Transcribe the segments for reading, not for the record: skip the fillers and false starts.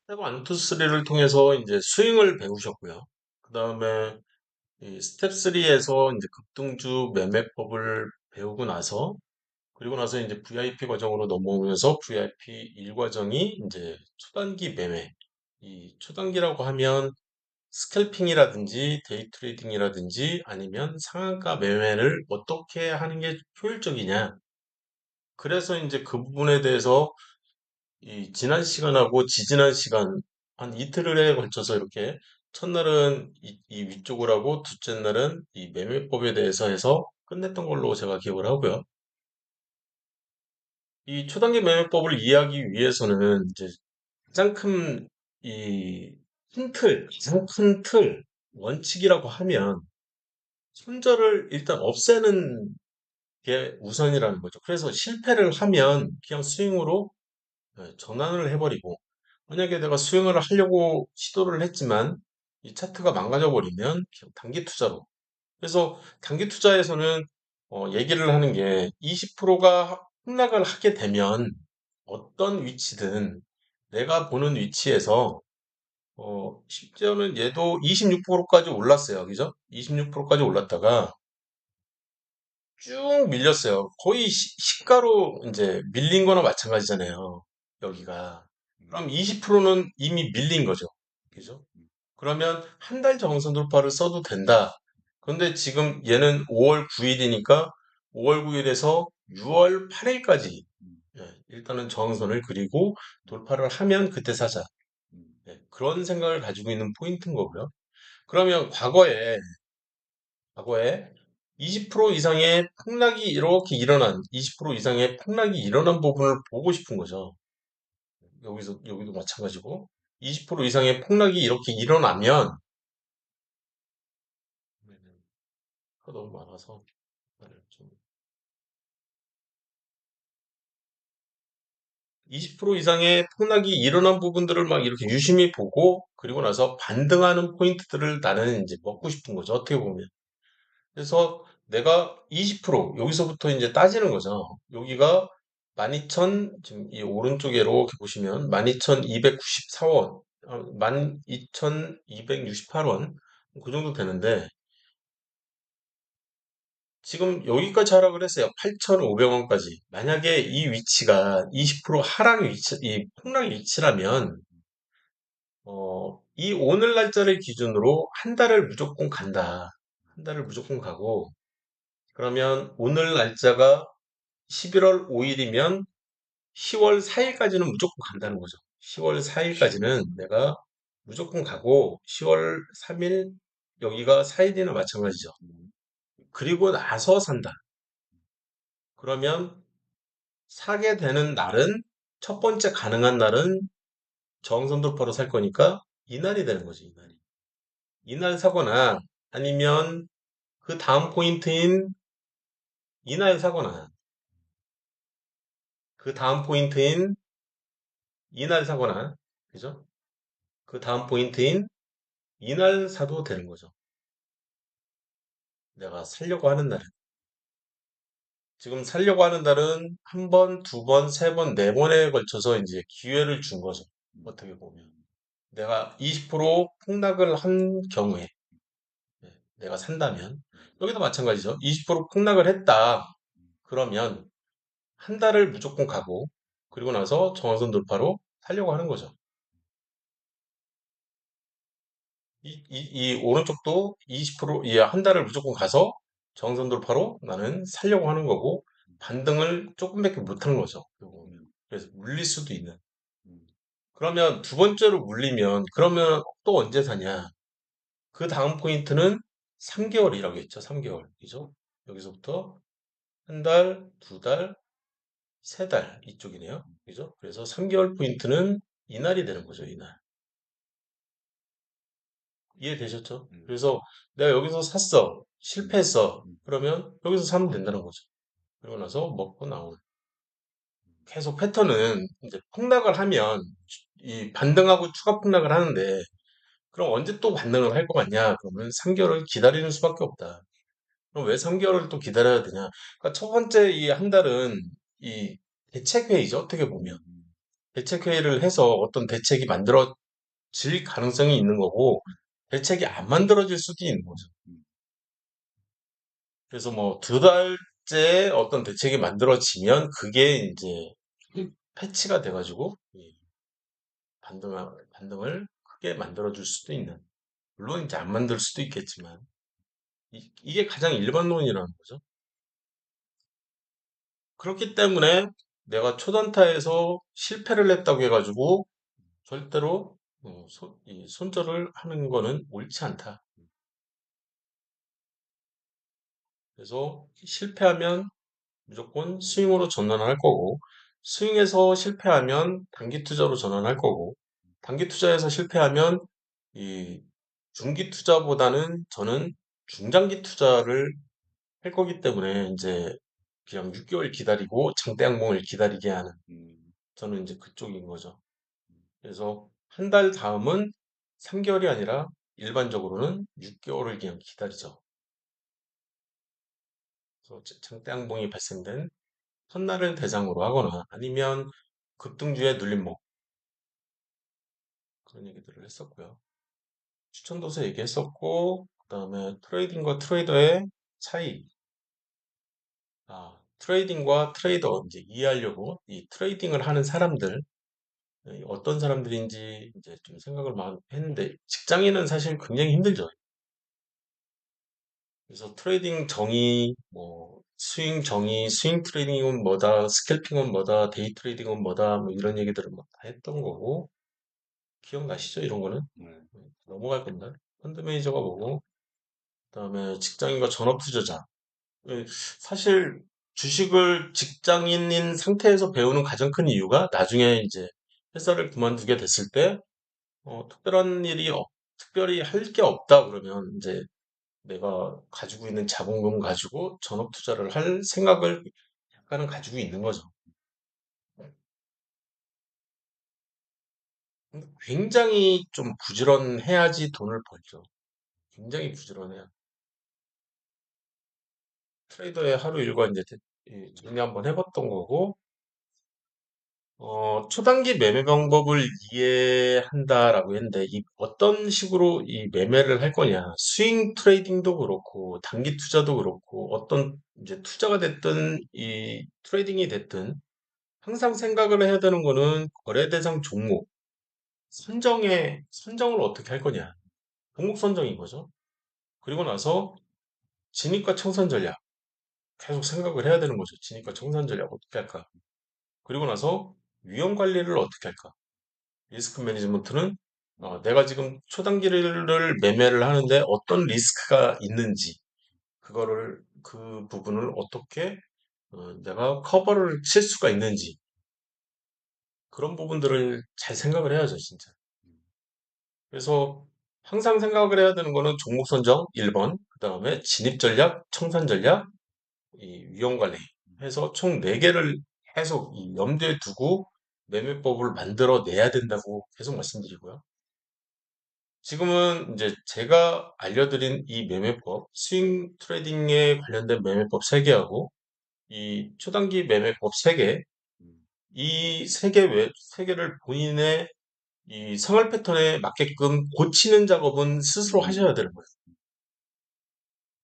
스텝 1, 2, 3를 통해서 이제 스윙을 배우셨고요. 그 다음에 이 스텝 3에서 이제 급등주 매매법을 배우고 나서 그리고 나서 이제 VIP 과정으로 넘어오면서 VIP 1과정이 이제 초단기 매매. 이 초단기라고 하면 스캘핑이라든지 데이 트레이딩이라든지 아니면 상한가 매매를 어떻게 하는 게 효율적이냐. 그래서 이제 그 부분에 대해서 이 지난 시간하고 지지난 시간 한 이틀에 걸쳐서 이렇게 첫날은 이 위쪽을 하고 둘째 날은 이 매매법에 대해서 해서 끝냈던 걸로 제가 기억을 하고요. 이 초단기 매매법을 이해하기 위해서는 이제 가장 큰 이 큰 틀, 가장 큰 틀, 원칙이라고 하면 손절을 일단 없애는 게 우선이라는 거죠. 그래서 실패를 하면 그냥 스윙으로 전환을 해버리고 만약에 내가 수영을 하려고 시도를 했지만 이 차트가 망가져 버리면 그냥 단기 투자로. 그래서 단기 투자에서는 얘기를 하는 게 20%가 폭락을 하게 되면 어떤 위치든 내가 보는 위치에서 심지어는 얘도 26%까지 올랐어요. 그죠? 26%까지 올랐다가 쭉 밀렸어요. 거의 시가로 이제 밀린 거나 마찬가지잖아요. 여기가. 그럼 20%는 이미 밀린 거죠. 그죠? 그러면 한 달 정선 돌파를 써도 된다. 그런데 지금 얘는 5월 9일이니까 5월 9일에서 6월 8일까지 일단은 저항선을 그리고 돌파를 하면 그때 사자. 그런 생각을 가지고 있는 포인트인 거고요. 그러면 과거에 20% 이상의 폭락이 이렇게 일어난, 20% 이상의 폭락이 일어난 부분을 보고 싶은 거죠. 여기도 마찬가지고. 20% 이상의 폭락이 이렇게 일어나면, 너무 많아서, 좀, 20% 이상의 폭락이 일어난 부분들을 막 이렇게 유심히 보고, 그리고 나서 반등하는 포인트들을 나는 이제 먹고 싶은 거죠. 어떻게 보면. 그래서 내가 20% 여기서부터 이제 따지는 거죠. 여기가 12,000 지금 이 오른쪽에 이렇게 보시면 12,294원, 12,268원 그 정도 되는데 지금 여기까지 하락을 했어요. 8,500원까지. 만약에 이 위치가 20% 하락의 위치, 이 폭락의 위치라면 이 오늘 날짜를 기준으로 한 달을 무조건 간다. 한 달을 무조건 가고 그러면 오늘 날짜가 11월 5일이면 10월 4일까지는 무조건 간다는 거죠. 10월 4일까지는 내가 무조건 가고 10월 3일 여기가 4일이나 마찬가지죠. 그리고 나서 산다. 그러면 사게 되는 날은 첫 번째 가능한 날은 정선 돌파로 살 거니까 이날이 되는 거죠. 이날이. 이날 사거나 아니면 그 다음 포인트인 이날 사거나 그 다음 포인트인 이날 사거나 그죠? 그 다음 포인트인 이날 사도 되는 거죠. 내가 살려고 하는 날은. 지금 살려고 하는 날은 한 번, 두 번, 세 번, 네 번에 걸쳐서 이제 기회를 준 거죠. 어떻게 보면. 내가 20% 폭락을 한 경우에, 내가 산다면, 여기도 마찬가지죠. 20% 폭락을 했다. 그러면 한 달을 무조건 가고, 그리고 나서 정확선 돌파로 살려고 하는 거죠. 이 오른쪽도 20%, 한 달을 무조건 가서 정선 돌파로 나는 살려고 하는 거고, 반등을 조금밖에 못 하는 거죠. 그래서 물릴 수도 있는. 그러면 두 번째로 물리면, 그러면 또 언제 사냐? 그 다음 포인트는 3개월이라고 했죠. 3개월. 그죠? 여기서부터 한 달, 두 달, 세 달 이쪽이네요. 그죠? 그래서 3개월 포인트는 이날이 되는 거죠. 이날. 이해되셨죠? 그래서 내가 여기서 샀어. 실패했어. 그러면 여기서 사면 된다는 거죠. 그리고 나서 먹고 나온. 계속 패턴은 이제 폭락을 하면 이 반등하고 추가 폭락을 하는데 그럼 언제 또 반등을 할 것 같냐? 그러면 3개월을 기다리는 수밖에 없다. 그럼 왜 3개월을 또 기다려야 되냐? 그러니까 첫 번째 이 한 달은 이 대책 회의죠. 어떻게 보면. 대책회의를 해서 어떤 대책이 만들어질 가능성이 있는 거고, 대책이 안 만들어질 수도 있는 거죠. 그래서 뭐 두 달째 어떤 대책이 만들어지면 그게 이제 패치가 돼가지고 이 반등을 크게 만들어줄 수도 있는. 물론 이제 안 만들 수도 있겠지만 이게 가장 일반론이라는 거죠. 그렇기 때문에 내가 초단타에서 실패를 했다고 해가지고 절대로 이 손절을 하는 거는 옳지 않다. 그래서 실패하면 무조건 스윙으로 전환할 거고, 스윙에서 실패하면 단기 투자로 전환할 거고, 단기 투자에서 실패하면 이 중기 투자보다는 저는 중장기 투자를 할 거기 때문에 이제 그냥 6개월 기다리고 장대 항목을 기다리게 하는 저는 이제 그쪽인 거죠. 그래서 한 달 다음은 3개월이 아니라 일반적으로는 6개월을 그냥 기다리죠. 그래서 장대 항목이 발생된 첫날을 대상으로 하거나 아니면 급등주의 눌림목 그런 얘기들을 했었고요. 추천도서 얘기했었고 그다음에 트레이딩과 트레이더의 차이. 트레이딩과 트레이더 이제 이해하려고 이 트레이딩을 하는 사람들 어떤 사람들인지 이제 좀 생각을 많이 했는데 직장인은 사실 굉장히 힘들죠. 그래서 트레이딩 정의, 뭐 스윙 정의, 스윙 트레이딩은 뭐다, 스캘핑은 뭐다, 데이 트레이딩은 뭐다, 뭐 이런 얘기들을 막 다 했던 거고 기억나시죠? 이런 거는 넘어갈 겁니다. 펀드 매니저가 뭐고 그다음에 직장인과 전업 투자자. 예, 사실 주식을 직장인인 상태에서 배우는 가장 큰 이유가 나중에 이제 회사를 그만두게 됐을 때 특별한 일이 특별히 할 게 없다 그러면 이제 내가 가지고 있는 자본금 가지고 전업 투자를 할 생각을 약간은 가지고 있는 거죠. 근데 굉장히 좀 부지런해야지 돈을 벌죠. 굉장히 부지런해야. 트레이더의 하루 일과 이제 정리 한번 해봤던 거고, 초단기 매매 방법을 이해한다라고 했는데, 어떤 식으로 이 매매를 할 거냐. 스윙 트레이딩도 그렇고, 단기 투자도 그렇고, 어떤 이제 투자가 됐든, 이 트레이딩이 됐든, 항상 생각을 해야 되는 거는 거래 대상 종목, 선정을 어떻게 할 거냐. 종목 선정인 거죠. 그리고 나서 진입과 청산 전략, 계속 생각을 해야 되는 거죠. 진입과 청산 전략 어떻게 할까. 그리고 나서 위험 관리를 어떻게 할까. 리스크 매니지먼트는 내가 지금 초단기를 매매를 하는데 어떤 리스크가 있는지 그 부분을 어떻게 내가 커버를 칠 수가 있는지 그런 부분들을 잘 생각을 해야죠, 진짜. 그래서 항상 생각을 해야 되는 거는 종목 선정 1번, 그다음에 진입 전략, 청산 전략, 이 위험 관리 해서 총 4개를 계속 이 염두에 두고 매매법을 만들어 내야 된다고 계속 말씀드리고요. 지금은 이제 제가 알려드린 이 매매법, 스윙 트레이딩에 관련된 매매법 3개하고 이 초단기 매매법 3개, 이 3개를 본인의 이 생활 패턴에 맞게끔 고치는 작업은 스스로 하셔야 되는 거예요.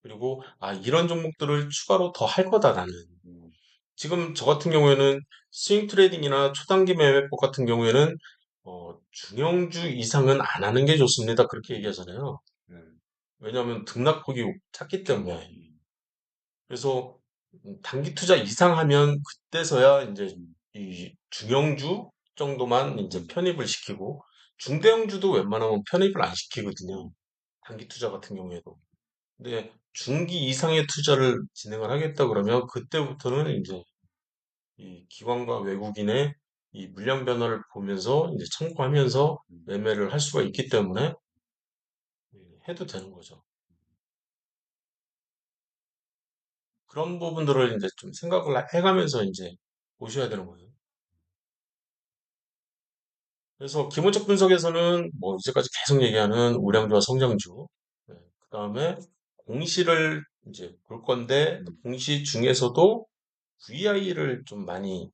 그리고 이런 종목들을 추가로 더 할 거다 나는. 지금 저 같은 경우에는 스윙 트레이딩이나 초단기 매매법 같은 경우에는 중형주 이상은 안 하는 게 좋습니다. 그렇게 얘기하잖아요. 왜냐하면 등락폭이 작기 때문에. 그래서 단기 투자 이상 하면 그때서야 이제 이 중형주 정도만 이제 편입을 시키고 중대형주도 웬만하면 편입을 안 시키거든요. 단기 투자 같은 경우에도. 근데 중기 이상의 투자를 진행을 하겠다 그러면 그때부터는 이제 이 기관과 외국인의 이 물량 변화를 보면서 이제 참고하면서 매매를 할 수가 있기 때문에 해도 되는 거죠. 그런 부분들을 이제 좀 생각을 해가면서 이제 보셔야 되는 거예요. 그래서 기본적 분석에서는 뭐 이제까지 계속 얘기하는 우량주와 성장주, 그다음에 공시를 이제 볼 건데 공시 중에서도 VI를 좀 많이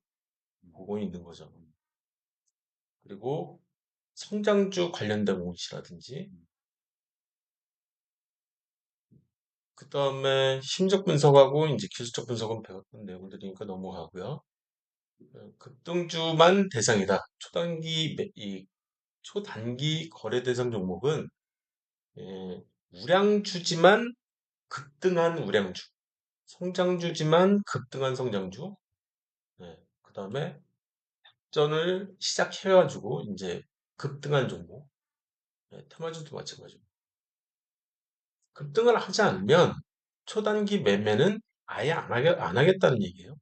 보고 있는 거죠. 그리고 성장주 관련된 곳이라든지, 그 다음에 심적 분석하고 이제 기술적 분석은 배웠던 내용들이니까 넘어가고요. 급등주만 대상이다. 초단기 거래 대상 종목은 예, 우량주지만 급등한 우량주, 성장주지만 급등한 성장주, 그 다음에 전을 시작해가지고 이제 급등한 종목, 테마주도 마찬가지고 급등을 하지 않으면 초단기 매매는 아예 안 하겠다는 얘기예요.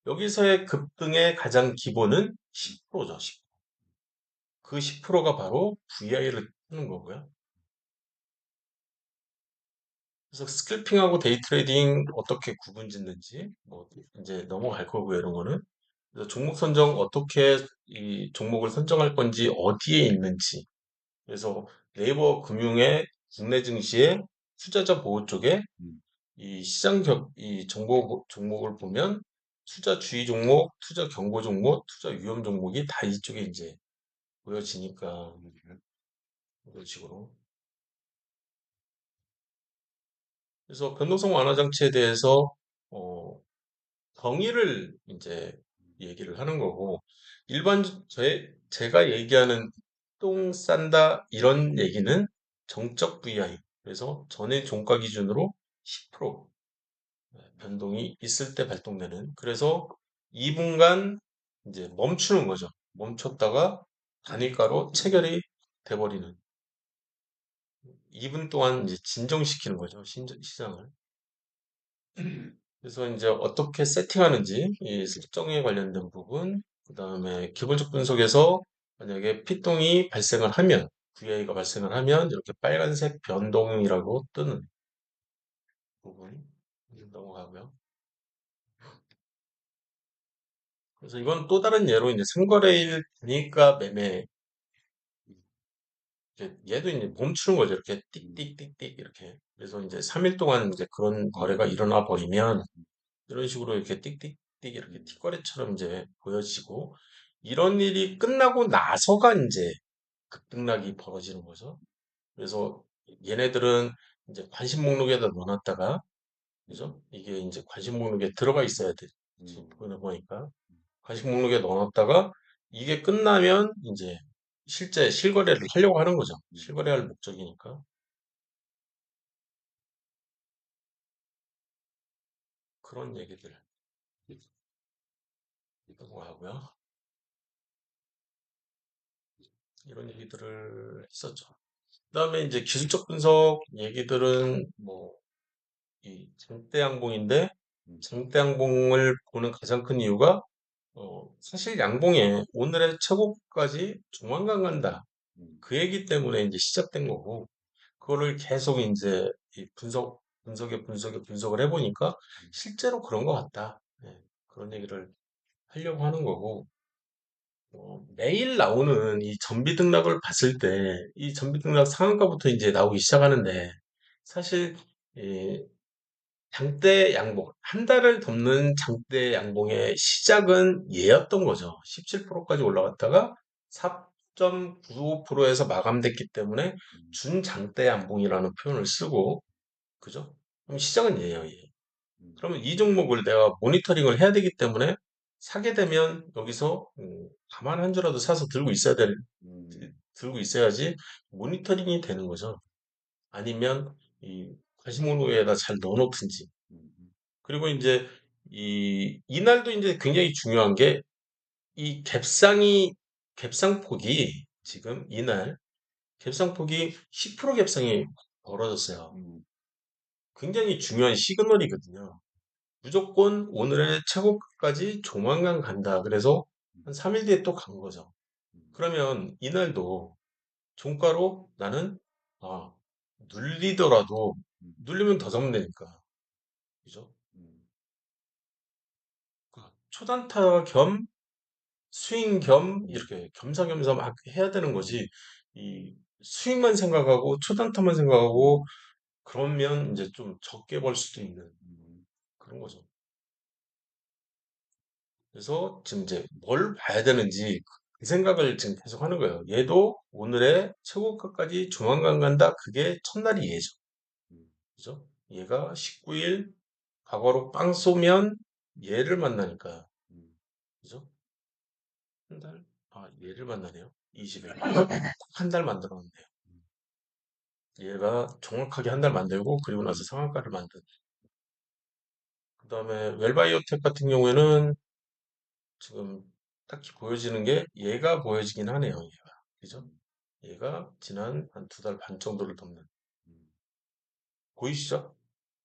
여기서의 급등의 가장 기본은 10%죠. 10%. 그 10%가 바로 VI를 하는 거고요. 그래서 스캘핑하고 데이 트레이딩 어떻게 구분 짓는지 뭐 이제 넘어갈 거고요, 이런 거는. 그래서 종목 선정 어떻게 이 종목을 선정할 건지 어디에 있는지. 그래서 네이버 금융의 국내 증시의 투자자 보호 쪽에 이 이 종목을 보면 투자 주의 종목, 투자 경고 종목, 투자 위험 종목이 다 이쪽에 이제 보여지니까 이런 식으로. 그래서 변동성 완화 장치에 대해서 어, 정의를 이제 얘기를 하는 거고 일반 제가 얘기하는 똥 싼다 이런 얘기는 정적 VI 그래서 전일 종가 기준으로 10% 변동이 있을 때 발동되는 그래서 2분간 이제 멈추는 거죠. 멈췄다가 단일가로 체결이 돼버리는 2분 동안 이제 진정시키는 거죠. 시장을. 그래서 이제 어떻게 세팅하는지 이 설정에 관련된 부분, 그 다음에 기본적 분석에서 만약에 피동이 발생을 하면, VI가 발생을 하면 이렇게 빨간색 변동이라고 뜨는 부분 넘어가고요. 그래서 이건 또 다른 예로 이제 상거래일 단일가 매매 얘도 이제 멈추는 거죠. 이렇게 띡띡띡띡 이렇게. 그래서 이제 3일 동안 이제 그런 거래가 일어나 버리면 이런 식으로 이렇게 띡띡띡 이렇게 틱거래처럼 이제 보여지고 이런 일이 끝나고 나서가 이제 급등락이 벌어지는 거죠. 그래서 얘네들은 이제 관심 목록에다 넣어놨다가 그죠? 이게 이제 관심 목록에 들어가 있어야 돼. 지금 보니까 관심 목록에 넣어놨다가 이게 끝나면 이제 실제 실거래를 하려고 하는 거죠. 실거래할 목적이니까 그런 얘기들 있다고 하고요. 이런 얘기들을 했었죠. 그다음에 이제 기술적 분석 얘기들은 뭐 이 장대 양봉인데 장대 양봉을 보는 가장 큰 이유가 사실 양봉에 오늘의 최고까지 조만간 간다. 그 얘기 때문에 이제 시작된 거고 그거를 계속 이제 이 분석을 해보니까 실제로 그런 것 같다. 네, 그런 얘기를 하려고 하는 거고 매일 나오는 이 전비 등락을 봤을 때, 이 전비 등락 상한가부터 이제 나오기 시작하는데, 사실, 이 장대 양봉, 한 달을 덮는 장대 양봉의 시작은 얘였던 거죠. 17%까지 올라갔다가 4.95%에서 마감됐기 때문에 준장대 양봉이라는 표현을 쓰고, 그죠? 그럼 시작은 얘예요, 얘. 그러면 이 종목을 내가 모니터링을 해야 되기 때문에 사게 되면 여기서 가만 한 주라도 사서 들고 있어야지 모니터링이 되는 거죠. 아니면 이 가시목록에다 잘 넣어놓든지. 그리고 이제 이날도 이제 굉장히 중요한 게 이 갭상폭이 지금 이날 갭상폭이 10% 갭상이 벌어졌어요. 굉장히 중요한 시그널이거든요. 무조건 오늘의 최고까지 조만간 간다. 그래서 한 3일 뒤에 또 간 거죠. 그러면 이날도 종가로 나는 아, 눌리더라도 눌리면 더 잡으면 되니까. 그죠? 초단타 겸 스윙 겸 이렇게 겸사겸사 막 해야 되는 거지. 이 스윙만 생각하고 초단타만 생각하고 그러면 이제 좀 적게 벌 수도 있는 그런 거죠. 그래서 지금 이제 뭘 봐야 되는지 그 생각을 지금 계속 하는 거예요. 얘도 오늘의 최고가까지 조만간 간다. 그게 첫날이 얘죠. 그죠? 얘가 19일 과거로 빵 쏘면 얘를 만나니까. 그죠? 한 달? 아, 얘를 만나네요. 20일. 한 달 만들었는데요. 얘가 정확하게 한 달 만들고, 그리고 나서 상한가를 만든. 그 다음에 웰바이오텍 같은 경우에는 지금 딱히 보여지는 게 얘가 보여지긴 하네요. 얘가. 그죠? 얘가 지난 한 두 달 반 정도를 돕는. 보이시죠?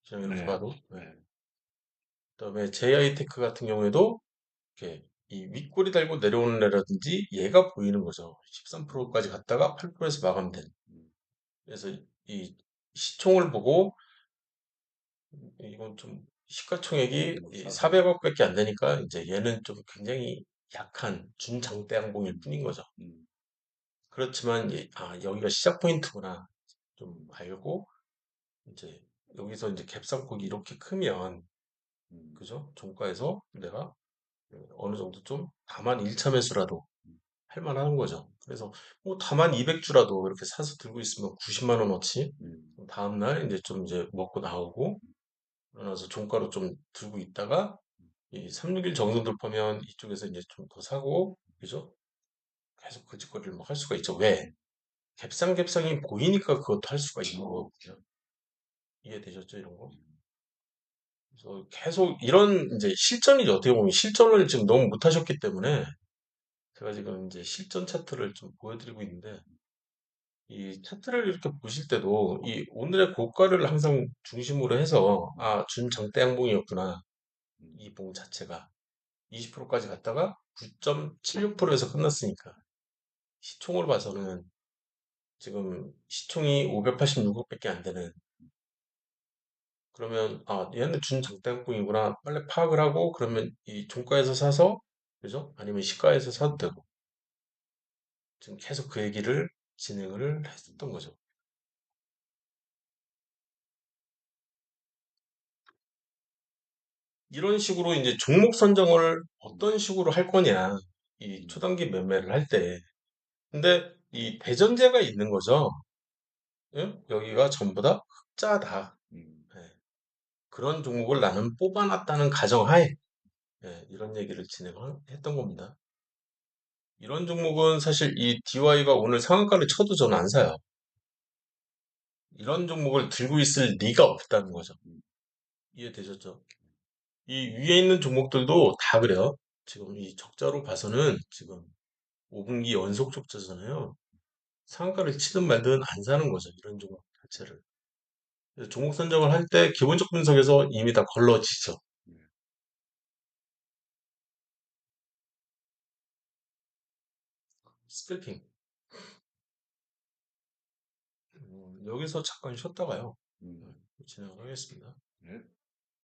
그냥 이렇게 봐도. 네. 그다음에 JI테크 같은 경우에도 이렇게 이 윗골이 달고 내려오는 애라든지 얘가 보이는 거죠. 13%까지 갔다가 8%에서 마감된. 그래서 이 시총을 보고 이건 좀 시가총액이 400억밖에 안 되니까 이제 얘는 좀 굉장히 약한 준장대 항공일 뿐인 거죠. 그렇지만 여기가 시작 포인트구나 좀 알고 이제 여기서 이제 갭상폭이 이렇게 크면 그죠? 종가에서 내가 어느 정도 좀 다만 1차 매수라도 할 만한 거죠. 그래서 뭐 다만 200주라도 이렇게 사서 들고 있으면 90만 원어치 다음날 이제 좀 이제 먹고 나오고 그러나서 종가로 좀 들고 있다가 이 361 정도 돌파면 이쪽에서 이제 좀 더 사고 그죠? 계속 그 짓거리를 뭐 할 수가 있죠. 왜? 갭상갭상이 보이니까 그것도 할 수가 있는 거거든요. 이해되셨죠? 이런 거? 그래서 계속 이런 이제 실전이죠. 어떻게 보면 실전을 지금 너무 못하셨기 때문에 제가 지금 이제 실전 차트를 좀 보여드리고 있는데 이 차트를 이렇게 보실 때도 이 오늘의 고가를 항상 중심으로 해서 준장대 항봉이었구나. 이 봉 자체가 20%까지 갔다가 9.76%에서 끝났으니까 시총을 봐서는 지금 시총이 586억밖에 안 되는 그러면 얘는 준장대 항봉이구나 빨리 파악을 하고 그러면 이 종가에서 사서 그죠? 아니면 시가에서 사도 되고 지금 계속 그 얘기를 진행을 했었던 거죠. 이런 식으로 이제 종목 선정을 어떤 식으로 할 거냐, 이 초단기 매매를 할 때. 근데 이 대전제가 있는 거죠. 예? 여기가 전부 다 흑자다. 예. 그런 종목을 나는 뽑아놨다는 가정하에 이런 얘기를 진행했던 겁니다. 이런 종목은 사실 이 DY가 오늘 상한가를 쳐도 저는 안 사요. 이런 종목을 들고 있을 리가 없다는 거죠. 이해되셨죠? 이 위에 있는 종목들도 다 그래요. 지금 이 적자로 봐서는 지금 5분기 연속 적자잖아요. 상한가를 치든 말든 안 사는 거죠. 이런 종목 자체를. 그래서 종목 선정을 할 때 기본적 분석에서 이미 다 걸러지죠. 스크래핑. 여기서 잠깐 쉬었다가요. 진행을 하겠습니다.